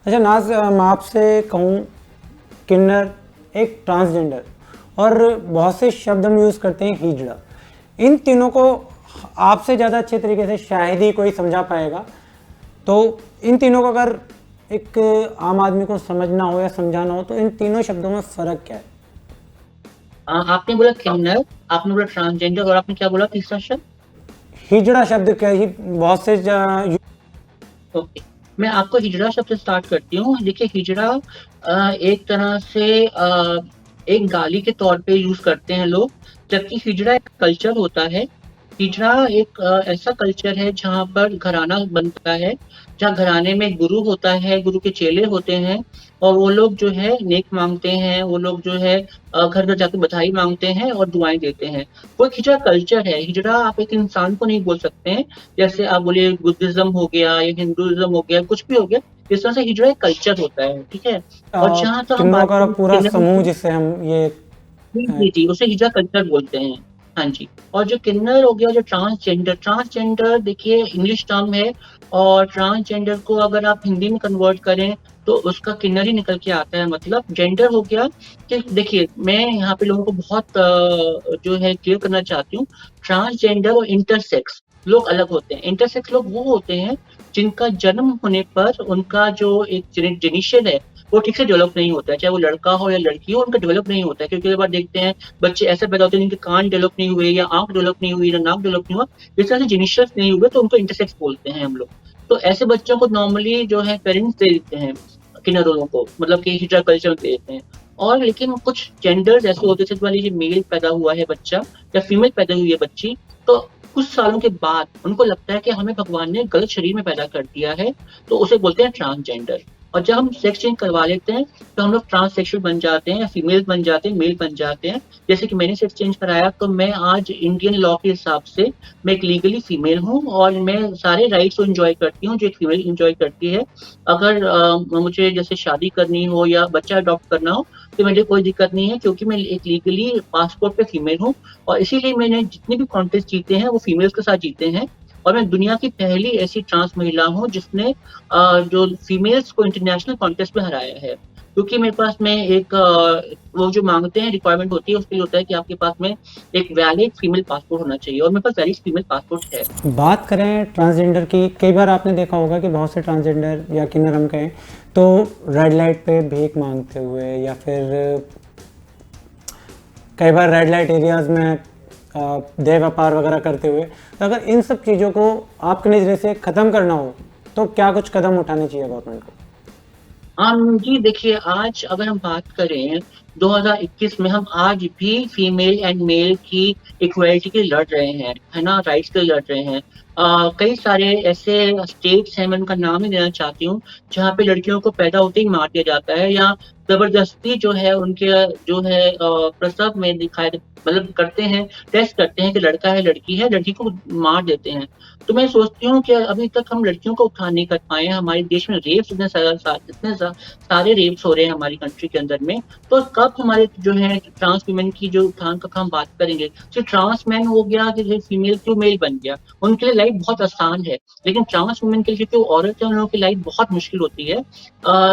अच्छा नाज, मैं आपसे कहूँ, किन्नर एक ट्रांसजेंडर और बहुत से शब्द हम यूज़ करते हैं हिजड़ा, इन तीनों को आपसे ज़्यादा अच्छे तरीके से शायद ही कोई समझा पाएगा। तो इन तीनों को अगर एक आम आदमी को समझना हो या समझाना हो तो इन तीनों शब्दों में फ़र्क क्या है? आपने बोला किन्नर, आपने बोला ट्रांसजेंडर और आपने क्या बोला तीसरा शब्द? हिजड़ा शब्द क्या ही बहुत से ओके, मैं आपको हिजड़ा शब्द से स्टार्ट करती हूँ। देखिए हिजड़ा एक तरह से एक गाली के तौर पे यूज करते हैं लोग, जबकि हिजड़ा एक कल्चर होता है। हिजड़ा एक ऐसा कल्चर है जहाँ पर घराना बनता है, जहाँ घराने में गुरु होता है, गुरु के चेले होते हैं और वो लोग जो है नेक मांगते हैं, वो लोग जो है घर घर जाकर बधाई मांगते हैं और दुआएं देते हैं। वो एक हिजड़ा कल्चर है। हिजड़ा आप एक इंसान को नहीं बोल सकते हैं, जैसे आप बोलिए बुद्धिज्म हो गया या हिंदुइज्म हो गया, कुछ भी हो गया, इस तरह से हिजड़ा एक कल्चर होता है, ठीक है। और जहाँ तो हम किन्नरों बात का करें पूरा किन्नरों समूह की, जिसे हम ये जी जी जी, उसे हिजड़ा कल्चर बोलते हैं। हाँ जी। और जो किन्नर हो गया, जो ट्रांसजेंडर, ट्रांसजेंडर देखिए इंग्लिश टर्म है, और ट्रांसजेंडर को अगर आप हिंदी में कन्वर्ट करें तो उसका किन्नर ही निकल के आता है। मतलब जेंडर हो गया कि देखिए, मैं यहाँ पे लोगों को बहुत जो है क्लियर करना चाहती हूँ। ट्रांसजेंडर और इंटरसेक्स लोग अलग होते हैं। इंटरसेक्स लोग वो होते हैं जिनका जन्म होने पर उनका जो एक जेनिशियल है वो ठीक से डेवलप नहीं होता है, चाहे वो लड़का हो या लड़की हो, उनका डेवलप नहीं होता है। क्योंकि कई बार देखते हैं बच्चे ऐसे पैदा होते हैं जिनके कान डेवलप नहीं हुए या आंख डेवलप नहीं हुई या नाक डेवलप नहीं हुआ, इस तरह से जेनिशियस नहीं हुए, तो उनको इंटरसेक्स बोलते हैं हम लोग। तो ऐसे बच्चों को नॉर्मली जो है पेरेंट्स दे देते हैं किन्नरों को, मतलब कि हिजड़ा कल्चर दे देते हैं। और लेकिन कुछ जेंडर्स ऐसे होते हैं, मान लीजिए मेल पैदा हुआ है बच्चा या फीमेल पैदा हुई है बच्ची, तो कुछ सालों के बाद उनको लगता है कि हमें भगवान ने गलत शरीर में पैदा कर दिया है, तो उसे बोलते हैं ट्रांसजेंडर। और जब हम सेक्स चेंज करवा लेते हैं तो हम लोग ट्रांससेक्सुअल बन जाते हैं या फीमेल बन जाते हैं, मेल बन जाते हैं। जैसे कि मैंने सेक्स चेंज कराया तो मैं आज इंडियन लॉ के हिसाब से मैं एक लीगली फीमेल हूँ और मैं सारे राइट्स को एंजॉय करती हूँ जो एक फीमेल एंजॉय करती है। अगर मुझे जैसे शादी करनी हो या बच्चा अडॉप्ट करना हो तो मुझे कोई दिक्कत नहीं है, क्योंकि मैं एक लीगली पासपोर्ट पे फीमेल हूँ। और इसीलिए मैंने जितने भी कॉन्टेस्ट जीते हैं वो फीमेल्स के साथ जीते हैं। और मैं दुनिया की पहली ऐसी ट्रांस महिला हूँ जिसने जो फीमेल्स को इंटरनेशनल कॉन्टेस्ट में हराया है। क्योंकि मेरे पास में एक वो जो मांगते हैं रिक्वायरमेंट होती है, उसके लिए होता है कि आपके पास में एक वैलिड फीमेल पासपोर्ट होना चाहिए, और मेरे पास वैलिड फीमेल पासपोर्ट है। बात करें ट्रांसजेंडर की, कई बार आपने देखा होगा कि बहुत से ट्रांसजेंडर या किन्नर हम कहें तो रेड लाइट पे भीख मांगते हुए या फिर कई बार रेड लाइट एरियाज में देह व्यापार वगैरह करते हुए, तो अगर इन सब चीज़ों को आपके नज़रिए से ख़त्म करना हो तो क्या कुछ कदम उठाने चाहिए गवर्नमेंट को? जी देखिए, आज अगर हम बात करें 2021 में, हम आज भी फीमेल एंड मेल की इक्वलिटी के लड़ रहे हैं, है ना, राइट्स के लड़ रहे हैं। कई सारे ऐसे स्टेट्स हैं, मैं उनका नाम ही लेना चाहती हूँ, जहाँ पे लड़कियों को पैदा होते ही मार दिया जाता है, या जबरदस्ती जो है उनके जो है प्रसव में दिखाई मतलब करते हैं, टेस्ट करते हैं कि लड़का है लड़की है, लड़की को मार देते हैं। तो मैं सोचती हूँ कि अभी तक हम लड़कियों को उठान नहीं कर पाए हैं। हमारे देश में रेप्स इतने सारे रेप्स हो रहे हैं हमारी कंट्री के अंदर में। तो कब हमारे जो है ट्रांस वुमेन की जो उत्थान का हम बात करेंगे? सिर्फ ट्रांस मैन हो गया कि फीमेल टू मेल बन गया, उनके लिए लाइफ बहुत आसान है, लेकिन ट्रांस वुमेन के लिए जो औरत है उन लोगों की लाइफ बहुत मुश्किल होती है।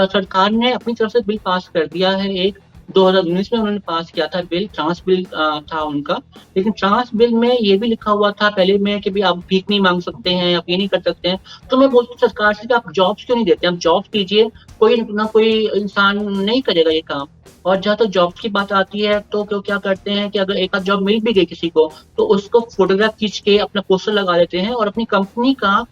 सरकार ने अपनी तरफ से बिल पास कर दिया है, एक 2019 में उन्होंने पास किया था बिल, ट्रांस बिल था उनका। लेकिन ट्रांस बिल में ये भी लिखा हुआ था पहले में कि भाई आप भीख नहीं मांग सकते हैं, आप ये नहीं कर सकते हैं। तो मैं बोलती हूँ सरकार से कि आप जॉब्स क्यों नहीं देते, आप जॉब्स कीजिए, कोई ना कोई इंसान नहीं करेगा ये काम। और जहाँ तक जॉब्स की बात आती है तो क्यों क्या करते हैं कि अगर एक आध जॉब मिल भी गई किसी को, तो उसको फोटोग्राफ खींच के अपना पोस्टर लगा देते हैं और अपनी कंपनी का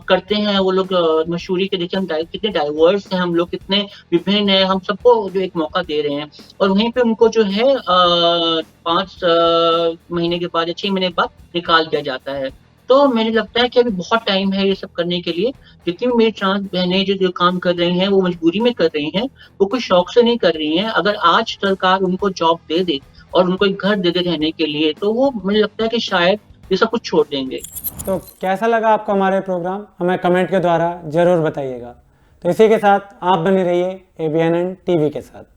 करते हैं वो लोग मशहूरी के। देखिए हम कितने डाइवर्स हैं, हम लोग कितने विभिन्न हैं, हम सबको जो एक मौका दे रहे हैं। और वहीं पे उनको जो है 5 महीने के बाद या 6 महीने के बाद निकाल दिया जाता है। तो मुझे लगता है कि अभी बहुत टाइम है ये सब करने के लिए। जितनी भी मेरी ट्रांस बहनें जो काम कर रही हैं वो मजबूरी में कर रही हैं, वो कोई शौक से नहीं कर रही हैं। अगर आज सरकार उनको जॉब दे दे और उनको एक घर दे दे रहने के लिए, तो वो मुझे लगता है कि शायद ये सब कुछ छोड़ देंगे। तो कैसा लगा आपको हमारे प्रोग्राम, हमें कमेंट के द्वारा ज़रूर बताइएगा। तो इसी के साथ आप बने रहिए ABNN टीवी के साथ।